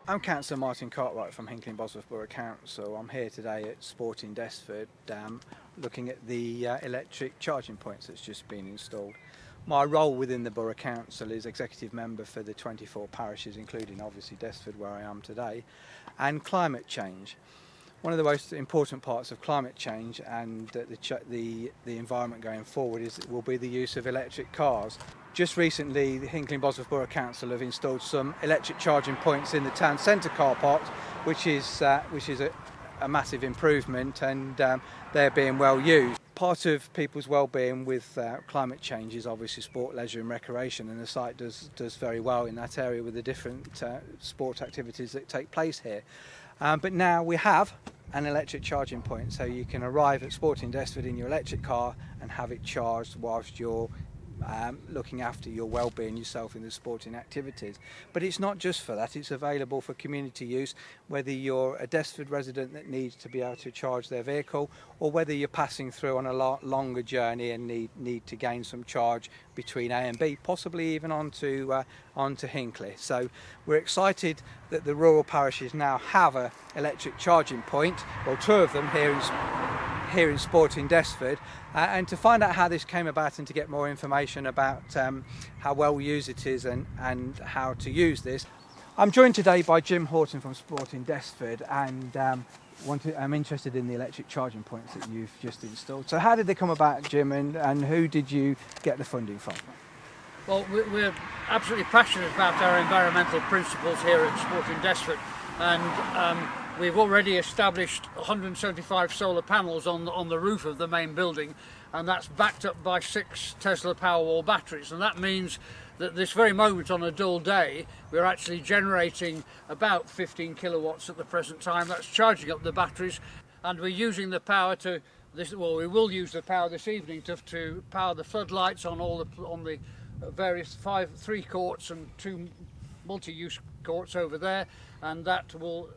I'm Councillor Martin Cartwright from Hinckley and Bosworth Borough Council. I'm here today at Sporting Desford looking at the electric charging points that's just been installed. My role within the Borough Council is executive member for the 24 parishes, including obviously Desford where I am today, and climate change. One of the most important parts of climate change and the environment going forward will be the use of electric cars. Just recently, the Hinckley and Bosworth Borough Council have installed some electric charging points in the town centre car parks, which is a massive improvement, and they're being well used. Part of people's well-being with climate change is obviously sport, leisure and recreation, and the site does very well in that area with the different sport activities that take place here. But now we have an electric charging point, so you can arrive at Sporting Desford in your electric car and have it charged whilst you're looking after your well-being yourself in the sporting activities. But it's not just for that, it's available for community use, whether you're a Desford resident that needs to be able to charge their vehicle, or whether you're passing through on a longer journey and need to gain some charge between A and B, possibly even onto Hinckley. So we're excited that the rural parishes now have an electric charging point, well, two of them here in Sporting Desford, and to find out how this came about and to get more information about how well used it is and how to use this. I'm joined today by Jim Horton from Sporting Desford, and I'm interested in the electric charging points that you've just installed. So how did they come about, Jim, and who did you get the funding from? Well, we're absolutely passionate about our environmental principles here at Sporting Desford, and we've already established 175 solar panels on the roof of the main building, and that's backed up by 6 Tesla Powerwall batteries, and that means that this very moment on a dull day we're actually generating about 15 kilowatts at the present time. That's charging up the batteries, and we're using the power we will use the power this evening to power the floodlights on the various 3 courts and 2 multi-use courts over there, and that will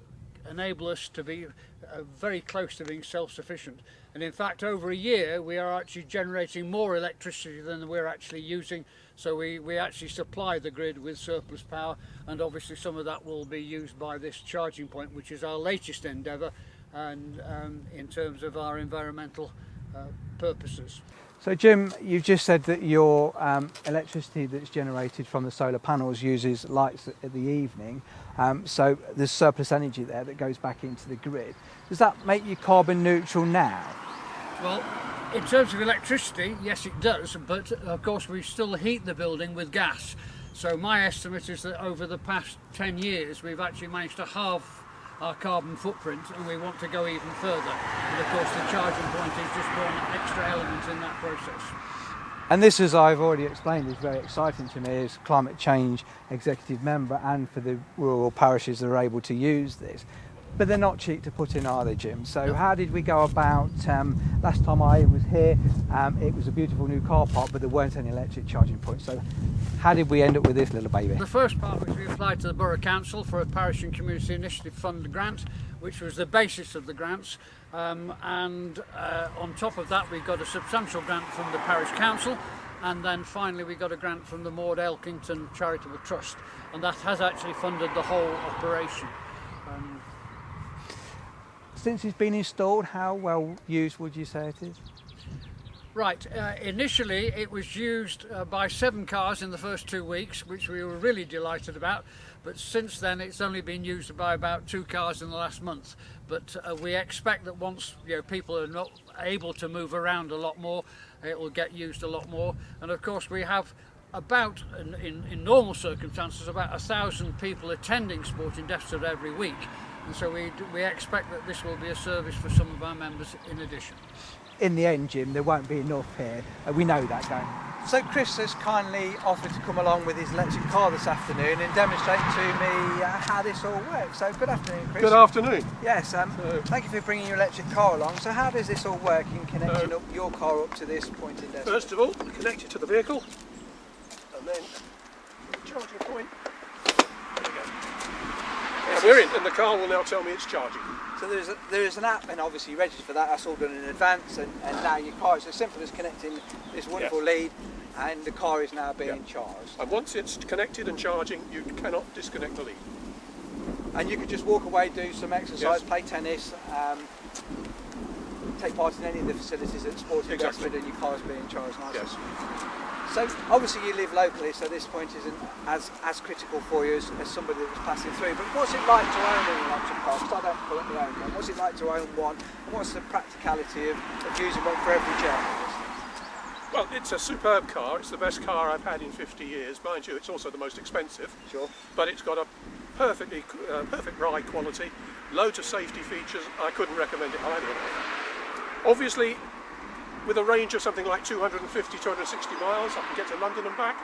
enable us to be very close to being self-sufficient. And in fact, over a year we are actually generating more electricity than we're actually using, so we actually supply the grid with surplus power, and obviously some of that will be used by this charging point, which is our latest endeavour and in terms of our environmental purposes. So Jim, you've just said that your electricity that's generated from the solar panels uses lights at the evening, so there's surplus energy there that goes back into the grid. Does that make you carbon neutral now? Well, in terms of electricity, yes it does, but of course we still heat the building with gas. So my estimate is that over the past 10 years we've actually managed to halve our carbon footprint, and we want to go even further. And of course the charging point is just one extra element in that process. And this, as I've already explained, is very exciting to me as climate change executive member and for the rural parishes that are able to use this. But they're not cheap to put in, are they, Jim? So no. How did we go about, last time I was here, it was a beautiful new car park, but there weren't any electric charging points. So how did we end up with this little baby? The first part was we applied to the Borough Council for a Parish and Community Initiative Fund grant, which was the basis of the grants. On top of that we got a substantial grant from the Parish Council, and then finally we got a grant from the Maud Elkington Charitable Trust, and that has actually funded the whole operation. Since it's been installed, how well used would you say it is? Right, initially it was used by 7 cars in the first 2 weeks, which we were really delighted about, but since then it's only been used by about 2 cars in the last month. But we expect that once people are not able to move around a lot more, it will get used a lot more. And of course we have about, in normal circumstances, about 1,000 people attending Sporting Desford every week. And so we expect that this will be a service for some of our members in addition. In the end, Jim, there won't be enough here. We know that, don't we? So Chris has kindly offered to come along with his electric car this afternoon and demonstrate to me how this all works. So good afternoon, Chris. Good afternoon. Yes, thank you for bringing your electric car along. So how does this all work in connecting up your car up to this point in Desford? First of all, connect it to the vehicle, and then the charging point. There we go. And we're in, and the car will now tell me it's charging. So there is an app, and obviously you register for that. That's all done in advance, and now your car is as simple as connecting this wonderful lead, and the car is now being charged. And once it's connected and charging, you cannot disconnect the lead. And you could just walk away, do some exercise, Yes. play tennis, take part in any of the facilities at Sporting Exactly. Desford, and your car's being charged nicely. Yes. So obviously you live locally, so this point isn't as critical for you as somebody that's passing through. But what's it like to own an electric car? Because I don't currently own one. What's it like to own one? And what's the practicality of using one for every journey? Well, it's a superb car. It's the best car I've had in 50 years. Mind you, it's also the most expensive. Sure. But it's got a perfect ride quality, loads of safety features. I couldn't recommend it highly enough. Obviously, with a range of something like 250, 260 miles, I can get to London and back.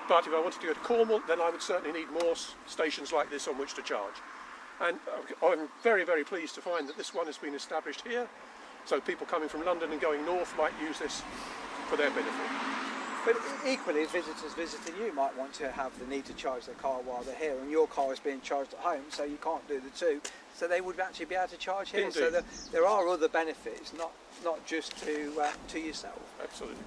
But if I wanted to go to Cornwall, then I would certainly need more stations like this on which to charge. And I'm very, very pleased to find that this one has been established here. So people coming from London and going north might use this for their benefit. But equally, visitors visiting you might want to have the need to charge their car while they're here, and your car is being charged at home, so you can't do the two. So they would actually be able to charge here. Indeed. So there are other benefits, not just to yourself. Absolutely.